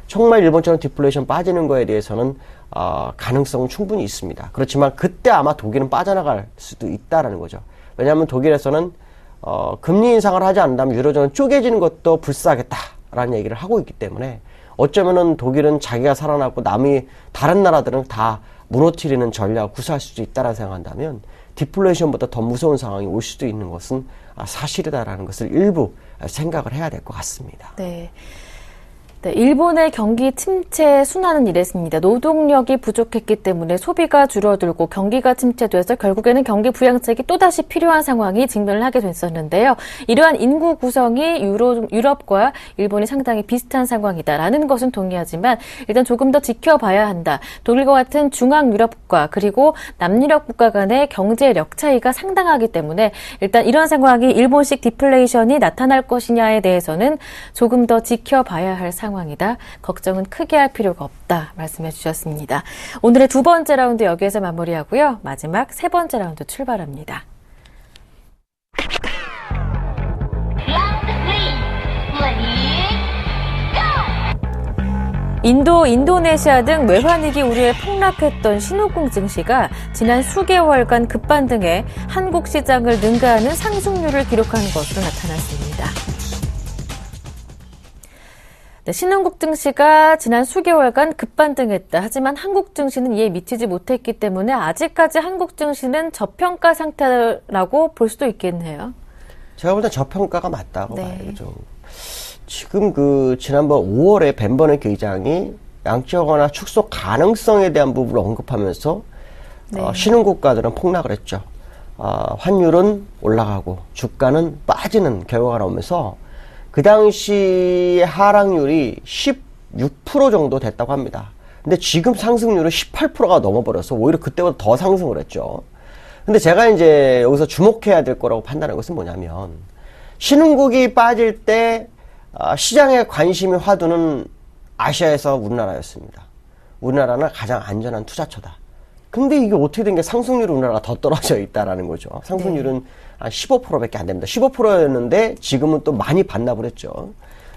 정말 일본처럼 디플레이션 빠지는 거에 대해서는 가능성은 충분히 있습니다. 그렇지만 그때 아마 독일은 빠져나갈 수도 있다라는 거죠. 왜냐하면 독일에서는 금리 인상을 하지 않는다면 유로존은 쪼개지는 것도 불사하겠다라는 얘기를 하고 있기 때문에 어쩌면은 독일은 자기가 살아남고 다른 나라들은 다 무너뜨리는 전략을 구사할 수도 있다라고 생각한다면 디플레이션보다 더 무서운 상황이 올 수도 있는 것은 사실이다라는 것을 일부 생각을 해야 될 것 같습니다. 네. 네, 일본의 경기 침체 순환은 이랬습니다. 노동력이 부족했기 때문에 소비가 줄어들고 경기가 침체돼서 결국에는 경기 부양책이 또다시 필요한 상황이 직면을 하게 됐었는데요. 이러한 인구 구성이 유럽과 일본이 상당히 비슷한 상황이다라는 것은 동의하지만 일단 조금 더 지켜봐야 한다. 독일과 같은 중앙 유럽 국가 그리고 남유럽 국가 간의 경제력 차이가 상당하기 때문에 일단 이런 상황이 일본식 디플레이션이 나타날 것이냐에 대해서는 조금 더 지켜봐야 할 상황이다. 걱정은 크게 할 필요가 없다 말씀해 주셨습니다. 오늘의 두 번째 라운드 여기에서 마무리하고요. 마지막 세 번째 라운드 출발합니다. 인도네시아 등 외환위기 우려에 폭락했던 신혼궁 증시가 지난 수개월간 급반등해 한국 시장을 능가하는 상승률을 기록한 것으로 나타났습니다. 네, 신흥국 증시가 지난 수개월간 급반등했다. 하지만 한국 증시는 이에 미치지 못했기 때문에 아직까지 한국 증시는 저평가 상태라고 볼 수도 있겠네요. 제가 볼 때 저평가가 맞다고 봐야죠. 지금 지난번 5월에 벤버네키 의장이 양적완화 축소 가능성에 대한 부분을 언급하면서 신흥국가들은 폭락을 했죠. 환율은 올라가고 주가는 빠지는 결과가 나오면서 그 당시 하락률이 16% 정도 됐다고 합니다. 근데 지금 상승률은 18%가 넘어버려서 오히려 그때보다 더 상승을 했죠. 근데 제가 이제 여기서 주목해야 될 거라고 판단하는 것은 뭐냐면, 신흥국이 빠질 때 시장의 관심이 화두는 아시아에서 우리나라였습니다. 우리나라는 가장 안전한 투자처다. 근데 이게 어떻게 된 게 상승률이 우리나라가 더 떨어져 있다라는 거죠. 상승률은 한 15%밖에 안 됩니다. 15%였는데 지금은 또 많이 반납을 했죠.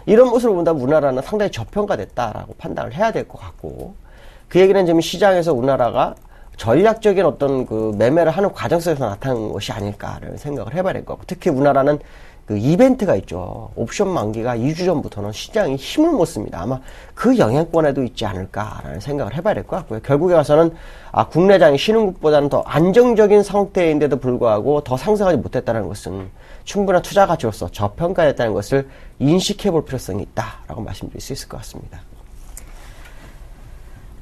이런 모습을 본다면 우리나라는 상당히 저평가됐다라고 판단을 해야 될 것 같고, 그 얘기는 지금 시장에서 우리나라가 전략적인 어떤 매매를 하는 과정 속에서 나타난 것이 아닐까라는 생각을 해봐야 될 것 같고, 특히 우리나라는 이벤트가 있죠. 옵션 만기가 2주 전부터는 시장이 힘을 못 씁니다. 아마 그 영향권에도 있지 않을까라는 생각을 해봐야 될 것 같고요. 결국에 가서는 국내장이 신흥국보다는 더 안정적인 상태인데도 불구하고 더 상승하지 못했다는 것은 충분한 투자 가치로서 저평가됐다는 것을 인식해 볼 필요성이 있다라고 말씀드릴 수 있을 것 같습니다.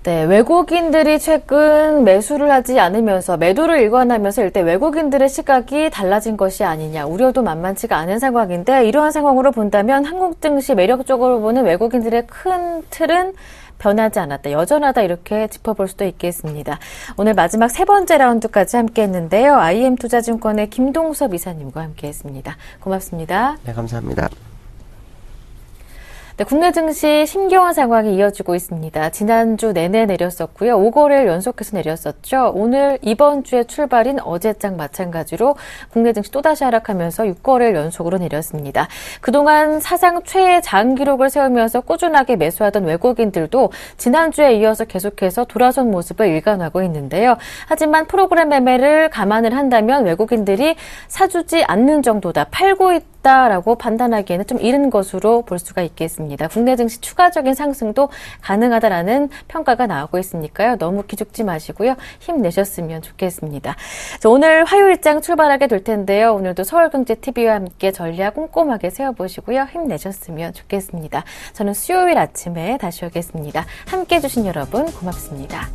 네, 외국인들이 최근 매수를 하지 않으면서 매도를 일관하면서 일단 외국인들의 시각이 달라진 것이 아니냐, 우려도 만만치가 않은 상황인데, 이러한 상황으로 본다면 한국 증시 매력적으로 보는 외국인들의 큰 틀은 변하지 않았다, 여전하다, 이렇게 짚어볼 수도 있겠습니다. 오늘 마지막 세 번째 라운드까지 함께 했는데요. IM투자증권의 김동섭 이사님과 함께 했습니다. 고맙습니다. 네, 감사합니다. 네, 국내 증시 심경한 상황이 이어지고 있습니다. 지난주 내내 내렸었고요. 5거래일 연속해서 내렸었죠. 오늘 이번 주에 출발인 어제장 마찬가지로 국내 증시 또다시 하락하면서 6거래일 연속으로 내렸습니다. 그동안 사상 최장 기록을 세우면서 꾸준하게 매수하던 외국인들도 지난주에 이어서 계속해서 돌아선 모습을 일관하고 있는데요. 하지만 프로그램 매매를 감안을 한다면 외국인들이 사주지 않는 정도다, 팔고 있다라고 판단하기에는 좀 이른 것으로 볼 수가 있겠습니다. 국내 증시 추가적인 상승도 가능하다라는 평가가 나오고 있으니까요. 너무 기죽지 마시고요. 힘내셨으면 좋겠습니다. 자, 오늘 화요일장 출발하게 될 텐데요. 오늘도 서울경제TV와 함께 전략 꼼꼼하게 세워보시고요. 힘내셨으면 좋겠습니다. 저는 수요일 아침에 다시 오겠습니다. 함께해 주신 여러분 고맙습니다.